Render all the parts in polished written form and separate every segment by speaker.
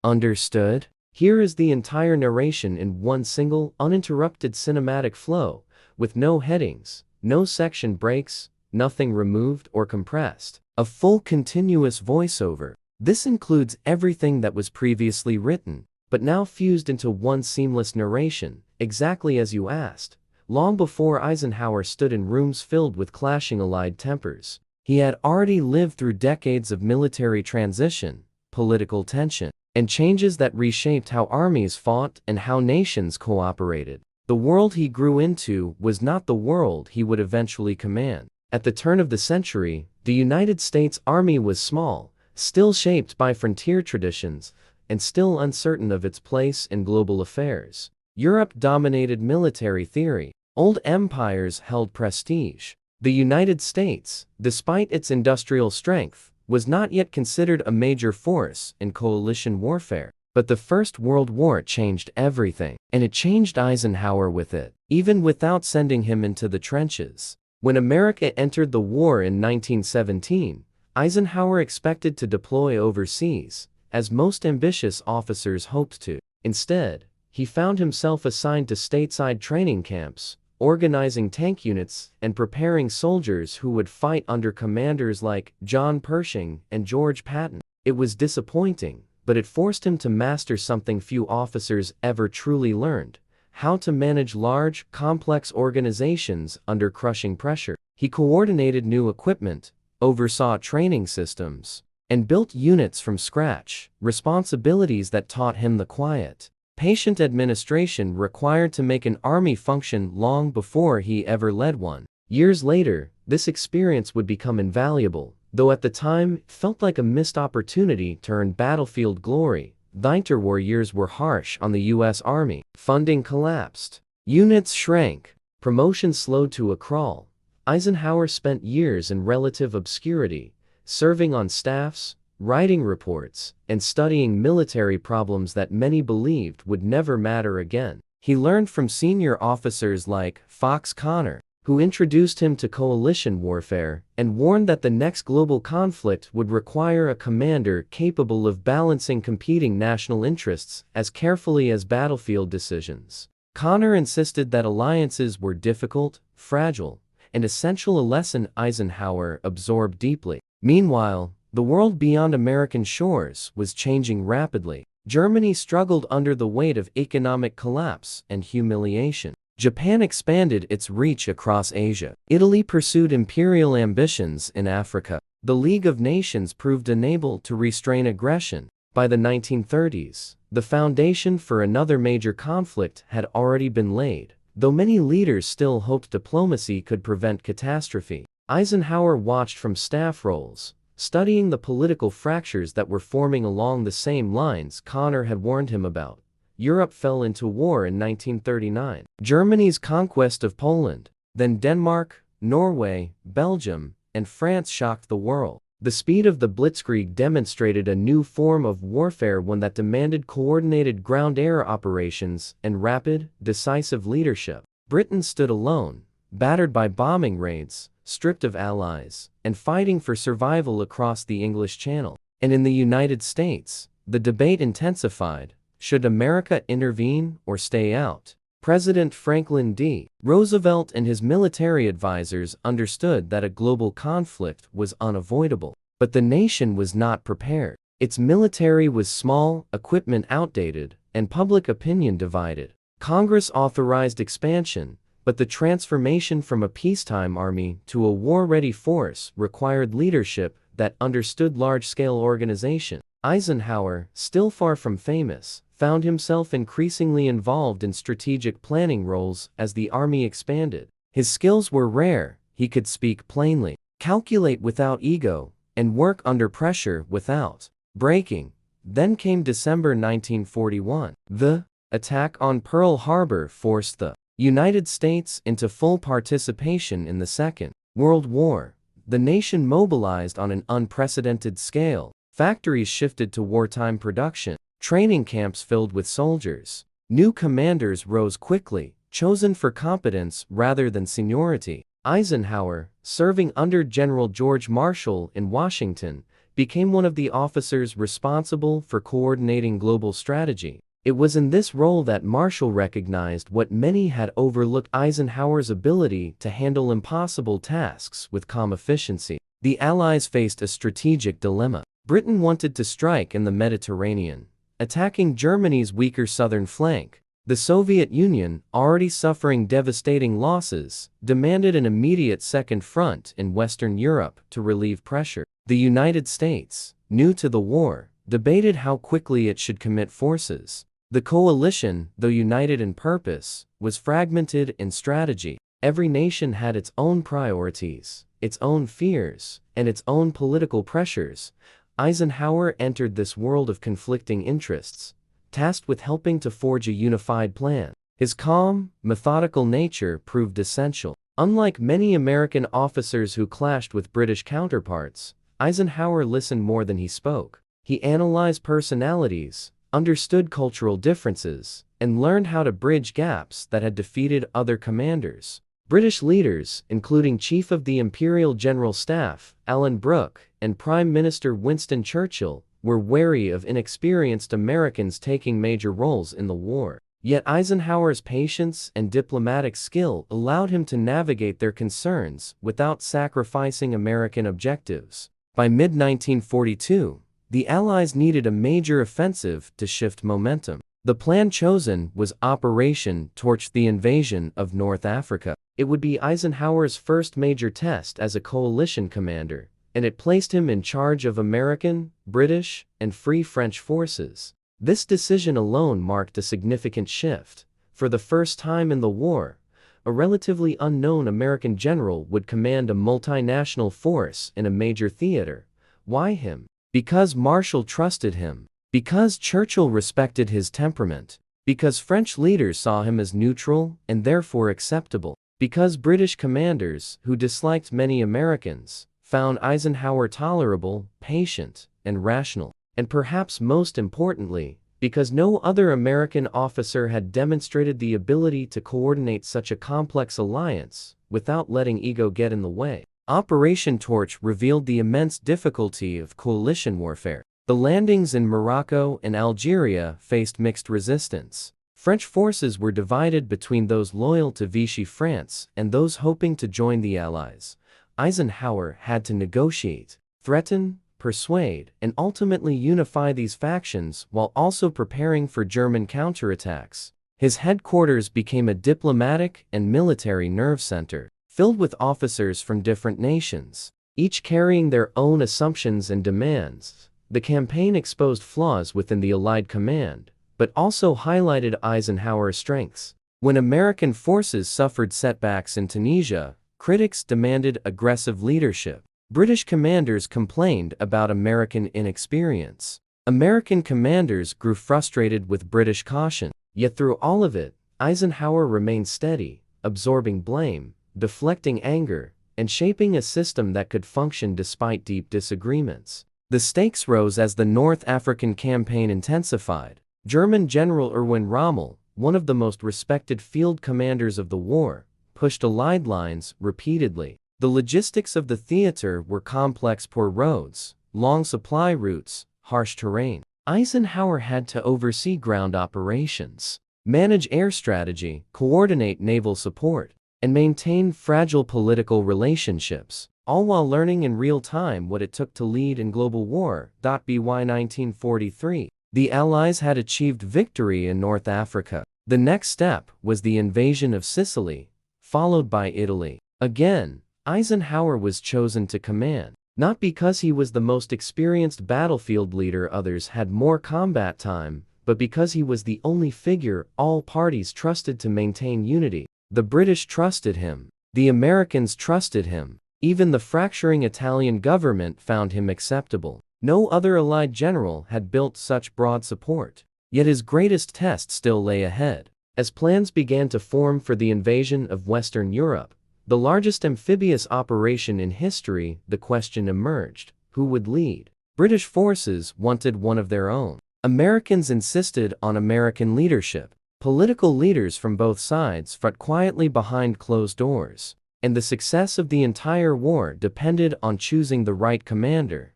Speaker 1: Understood? Here is the entire narration in one single, uninterrupted cinematic flow, with no headings, no section breaks, nothing removed or compressed. A full continuous voiceover. This includes everything that was previously written, but now fused into one seamless narration, exactly as you asked. Long before Eisenhower stood in rooms filled with clashing allied tempers, he had already lived through decades of military transition, political tension, and changes that reshaped how armies fought and how nations cooperated. The world he grew into was not the world he would eventually command. At the turn of the century, the United States Army was small, still shaped by frontier traditions, and still uncertain of its place in global affairs. Europe dominated military theory. Old empires held prestige. The United States, despite its industrial strength, was not yet considered a major force in coalition warfare. But the First World War changed everything, and it changed Eisenhower with it, even without sending him into the trenches. When America entered the war in 1917, Eisenhower expected to deploy overseas, as most ambitious officers hoped to. Instead, he found himself assigned to stateside training camps, organizing tank units, and preparing soldiers who would fight under commanders like John Pershing and George Patton. It was disappointing, but it forced him to master something few officers ever truly learned: how to manage large, complex organizations under crushing pressure. He coordinated new equipment, oversaw training systems, and built units from scratch, responsibilities that taught him the quiet, patient administration required to make an army function long before he ever led one. Years later, this experience would become invaluable, though at the time it felt like a missed opportunity to earn battlefield glory. The interwar years were harsh on the U.S. Army. Funding collapsed. Units shrank. Promotions slowed to a crawl. Eisenhower spent years in relative obscurity, serving on staffs, writing reports, and studying military problems that many believed would never matter again. He learned from senior officers like Fox Connor, who introduced him to coalition warfare and warned that the next global conflict would require a commander capable of balancing competing national interests as carefully as battlefield decisions. Connor insisted that alliances were difficult, fragile, and essential, a lesson Eisenhower absorbed deeply. Meanwhile, the world beyond American shores was changing rapidly. Germany struggled under the weight of economic collapse and humiliation. Japan expanded its reach across Asia. Italy pursued imperial ambitions in Africa. The League of Nations proved unable to restrain aggression. By the 1930s, the foundation for another major conflict had already been laid. Though many leaders still hoped diplomacy could prevent catastrophe, Eisenhower watched from staff roles, studying the political fractures that were forming along the same lines Connor had warned him about. Europe fell into war in 1939. Germany's conquest of Poland, then Denmark, Norway, Belgium, and France shocked the world. The speed of the Blitzkrieg demonstrated a new form of warfare, one that demanded coordinated ground-air operations and rapid, decisive leadership. Britain stood alone, battered by bombing raids, stripped of allies, and fighting for survival across the English Channel. And in the United States, the debate intensified: should America intervene or stay out? President Franklin D. Roosevelt and his military advisors understood that a global conflict was unavoidable. But the nation was not prepared. Its military was small, equipment outdated, and public opinion divided. Congress authorized expansion, but the transformation from a peacetime army to a war-ready force required leadership that understood large-scale organization. Eisenhower, still far from famous, found himself increasingly involved in strategic planning roles as the army expanded. His skills were rare. He could speak plainly, calculate without ego, and work under pressure without breaking. Then came December 1941. The attack on Pearl Harbor forced the United States into full participation in the Second World War. The nation mobilized on an unprecedented scale. Factories shifted to wartime production. Training camps filled with soldiers. New commanders rose quickly, chosen for competence rather than seniority. Eisenhower, serving under General George Marshall in Washington, became one of the officers responsible for coordinating global strategy. It was in this role that Marshall recognized what many had overlooked: Eisenhower's ability to handle impossible tasks with calm efficiency. The Allies faced a strategic dilemma. Britain wanted to strike in the Mediterranean, attacking Germany's weaker southern flank. The Soviet Union, already suffering devastating losses, demanded an immediate second front in Western Europe to relieve pressure. The United States, new to the war, debated how quickly it should commit forces. The coalition, though united in purpose, was fragmented in strategy. Every nation had its own priorities, its own fears, and its own political pressures. Eisenhower entered this world of conflicting interests, tasked with helping to forge a unified plan. His calm, methodical nature proved essential. Unlike many American officers who clashed with British counterparts, Eisenhower listened more than he spoke. He analyzed personalities, understood cultural differences, and learned how to bridge gaps that had defeated other commanders. British leaders, including Chief of the Imperial General Staff, Alan Brooke, and Prime Minister Winston Churchill, were wary of inexperienced Americans taking major roles in the war. Yet Eisenhower's patience and diplomatic skill allowed him to navigate their concerns without sacrificing American objectives. By mid-1942, the Allies needed a major offensive to shift momentum. The plan chosen was Operation Torch, the invasion of North Africa. It would be Eisenhower's first major test as a coalition commander, and it placed him in charge of American, British, and Free French forces. This decision alone marked a significant shift. For the first time in the war, a relatively unknown American general would command a multinational force in a major theater. Why him? Because Marshall trusted him. Because Churchill respected his temperament. Because French leaders saw him as neutral and therefore acceptable. Because British commanders, who disliked many Americans, found Eisenhower tolerable, patient, and rational. And perhaps most importantly, because no other American officer had demonstrated the ability to coordinate such a complex alliance without letting ego get in the way. Operation Torch revealed the immense difficulty of coalition warfare. The landings in Morocco and Algeria faced mixed resistance. French forces were divided between those loyal to Vichy France and those hoping to join the Allies. Eisenhower had to negotiate, threaten, persuade, and ultimately unify these factions while also preparing for German counterattacks. His headquarters became a diplomatic and military nerve center, filled with officers from different nations, each carrying their own assumptions and demands. The campaign exposed flaws within the Allied command, but also highlighted Eisenhower's strengths. When American forces suffered setbacks in Tunisia, critics demanded aggressive leadership. British commanders complained about American inexperience. American commanders grew frustrated with British caution. Yet through all of it, Eisenhower remained steady, absorbing blame, deflecting anger, and shaping a system that could function despite deep disagreements. The stakes rose as the North African campaign intensified. German General Erwin Rommel, one of the most respected field commanders of the war, pushed Allied lines repeatedly. The logistics of the theater were complex: poor roads, long supply routes, harsh terrain. Eisenhower had to oversee ground operations, manage air strategy, coordinate naval support, and maintain fragile political relationships, all while learning in real time what it took to lead in global war. By 1943, the Allies had achieved victory in North Africa. The next step was the invasion of Sicily, followed by Italy. Again, Eisenhower was chosen to command, not because he was the most experienced battlefield leader, others had more combat time, but because he was the only figure all parties trusted to maintain unity. The British trusted him. The Americans trusted him. Even the fracturing Italian government found him acceptable. No other Allied general had built such broad support. Yet his greatest test still lay ahead. As plans began to form for the invasion of Western Europe, the largest amphibious operation in history, the question emerged: who would lead? British forces wanted one of their own. Americans insisted on American leadership. Political leaders from both sides fought quietly behind closed doors, and the success of the entire war depended on choosing the right commander.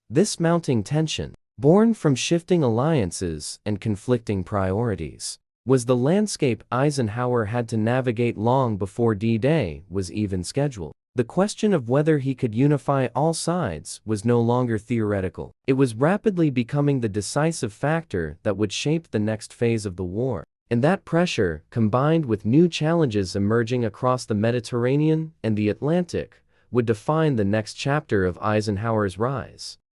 Speaker 1: This mounting tension, born from shifting alliances and conflicting priorities, was the landscape Eisenhower had to navigate long before D-Day was even scheduled. The question of whether he could unify all sides was no longer theoretical. It was rapidly becoming the decisive factor that would shape the next phase of the war. And that pressure, combined with new challenges emerging across the Mediterranean and the Atlantic, would define the next chapter of Eisenhower's rise.